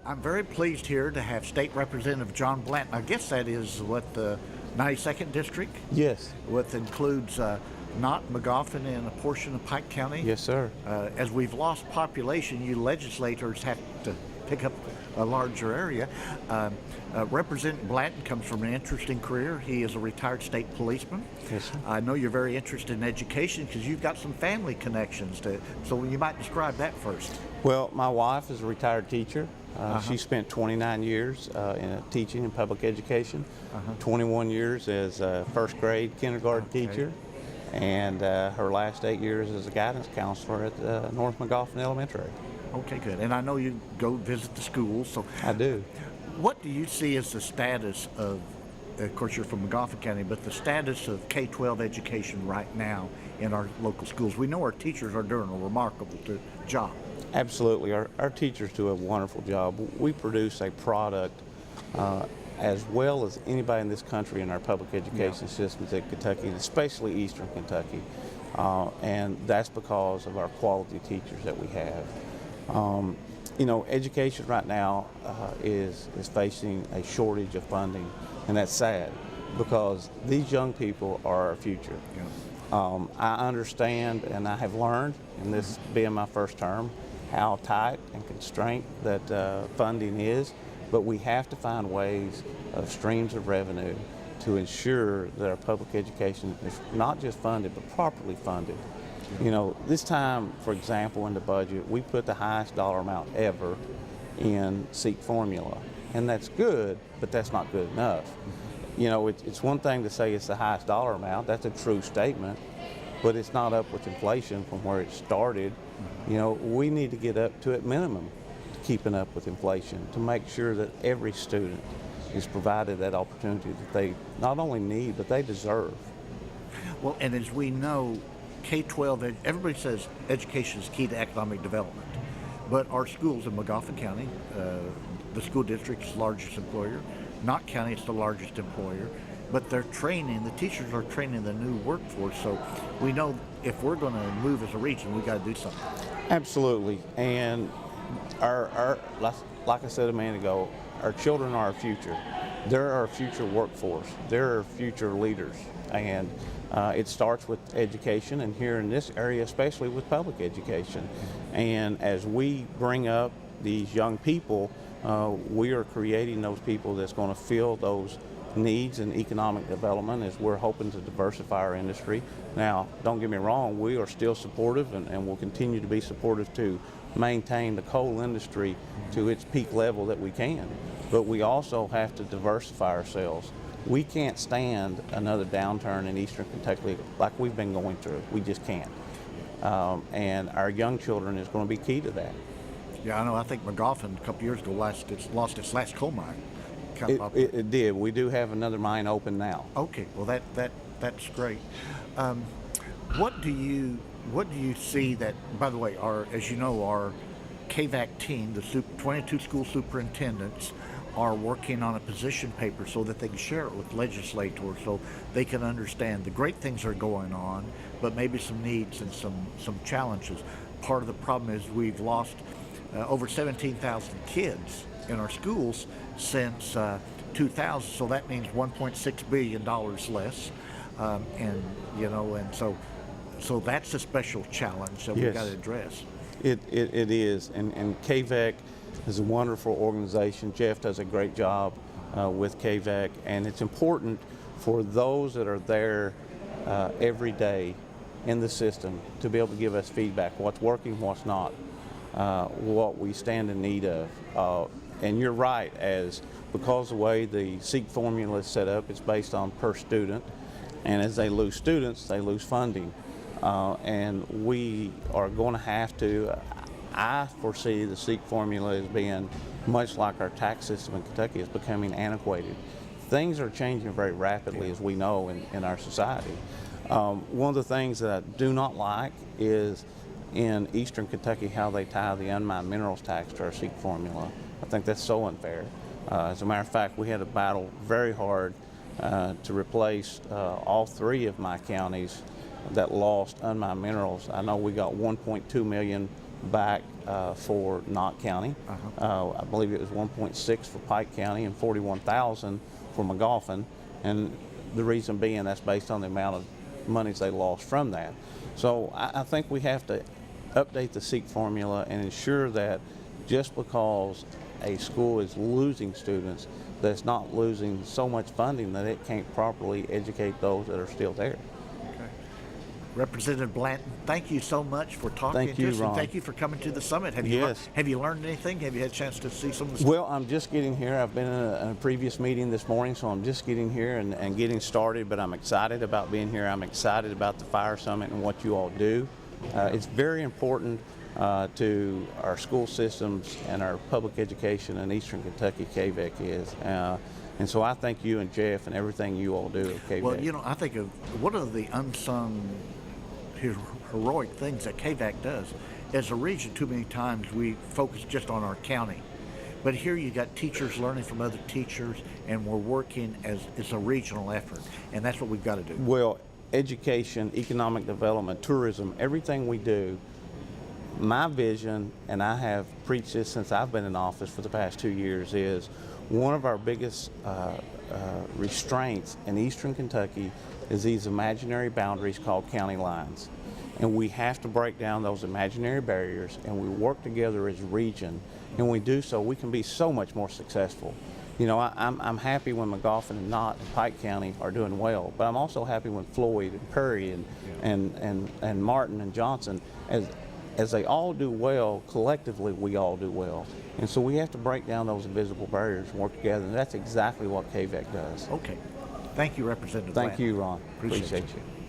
I'm very pleased here to have State Representative John Blanton. I guess that is what the 92nd District? Yes. What includes Knott, Magoffin, and a portion of Pike County? Yes, sir. As we've lost population, you legislators have to pick up a larger area. Representative Blanton comes from an interesting career. He is a retired state policeman. Yes, sir. I know you're very interested in education because you've got some family connections so you might describe that first. Well, my wife is a retired teacher. She spent 29 years in teaching in public education, 21 years as a first grade kindergarten teacher, and her last 8 years as a guidance counselor at North Magoffin Elementary. Okay, good. And I know you go visit the schools. So I do. What do you see as the status of course you're from Magoffin County, but the status of K-12 education right now in our local schools? We know our teachers are doing a remarkable job. Absolutely. Our teachers do a wonderful job. We produce a product as well as anybody in this country in our public education systems in Kentucky, and especially Eastern Kentucky. And that's because of our quality teachers that we have. You know, education right now is facing a shortage of funding, and that's sad because these young people are our future. I understand, and I have learned, in this being my first term, how tight and constrained that funding is, but we have to find ways of streams of revenue to ensure that our public education is not just funded, but properly funded. You know, this time, for example, in the budget, we put the highest dollar amount ever in SEEK formula, and that's good, but that's not good enough. You know, it's one thing to say it's the highest dollar amount, that's a true statement, but it's not up with inflation from where it started. You know, we need to get up to at minimum keeping up with inflation to make sure that every student is provided that opportunity that they not only need, but they deserve. Well, and as we know, K-12, everybody says education is key to economic development, but our schools in Magoffin County, the school district is the largest employer. Knott County is the largest employer, but they're training, the teachers are training the new workforce, so we know if we're going to move as a region, we got to do something. Absolutely, and our like I said a minute ago, our children are our future. They're our future workforce. They're our future leaders, and it starts with education, and here in this area, especially with public education. And as we bring up these young people, we are creating those people that's going to fill those needs in economic development as we're hoping to diversify our industry. Now, don't get me wrong, we are still supportive and will continue to be supportive to maintain the coal industry to its peak level that we can. But we also have to diversify ourselves. We can't stand another downturn in Eastern Kentucky like we've been going through. We just can't. And our young children is going to be key to that. Yeah, I know. I think Magoffin a couple years ago lost its last coal mine. It did. We do have another mine open now. Okay, well that's great. What do you see that? By the way, as you know, our KVAC team, the 22 school superintendents, are working on a position paper so that they can share it with legislators so they can understand the great things that are going on, but maybe some needs and some challenges. Part of the problem is we've lost over 17,000 kids in our schools since 2000, so that means $1.6 billion less, and you know, and so that's a special challenge that we've got to address. It is, and KVAC is a wonderful organization. Jeff does a great job with KVAC, and it's important for those that are there every day in the system to be able to give us feedback, what's working, what's not, what we stand in need of. And you're right, because the way the SEEK formula is set up, it's based on per student, and as they lose students, they lose funding. And we are going to have to, I foresee the SEEK formula as being much like our tax system in Kentucky is becoming antiquated. Things are changing very rapidly, as we know, in our society. One of the things that I do not like is in Eastern Kentucky how they tie the unmined minerals tax to our SEEK formula. I think that's so unfair. As a matter of fact, we had to battle very hard to replace all three of my counties that lost unmined minerals. I know we got 1.2 million back for Knott County. I believe it was 1.6 for Pike County and 41,000 for McGoffin, and the reason being that's based on the amount of monies they lost from that. So I think we have to update the SEEK formula and ensure that just because a school is losing students, that it's not losing so much funding that it can't properly educate those that are still there. Okay. Representative Blanton, thank you so much for talking Thank to you, us, and Ron. thank you for coming to the summit. Have Yes. have you learned anything? Have you had a chance to see some of the stuff? Well, I'm just getting here. I've been in a previous meeting this morning, so I'm just getting here and getting started, but I'm excited about being here. I'm excited about the Fire Summit and what you all do. It's very important to our school systems and our public education in Eastern Kentucky, KVEC is. And so I thank you and Jeff and everything you all do at KVEC. Well, you know, I think of one of the unsung heroic things that KVAC does. As a region, too many times we focus just on our county. But here you got teachers learning from other teachers, and we're working as a regional effort, and that's what we've got to do. Well, education, economic development, tourism, everything we do, my vision, and I have preached this since I've been in office for the past 2 years, is one of our biggest restraints in Eastern Kentucky is these imaginary boundaries called county lines. And we have to break down those imaginary barriers, and we work together as a region. And when we do so, we can be so much more successful. You know, I'm happy when McGoffin and Knott and Pike County are doing well, but I'm also happy when Floyd and Perry and Martin and Johnson, as they all do well, collectively we all do well. And so we have to break down those invisible barriers and work together, and that's exactly what KVEC does. Okay. Thank you, Representative Thank Blanton. you, Ron. Appreciate you.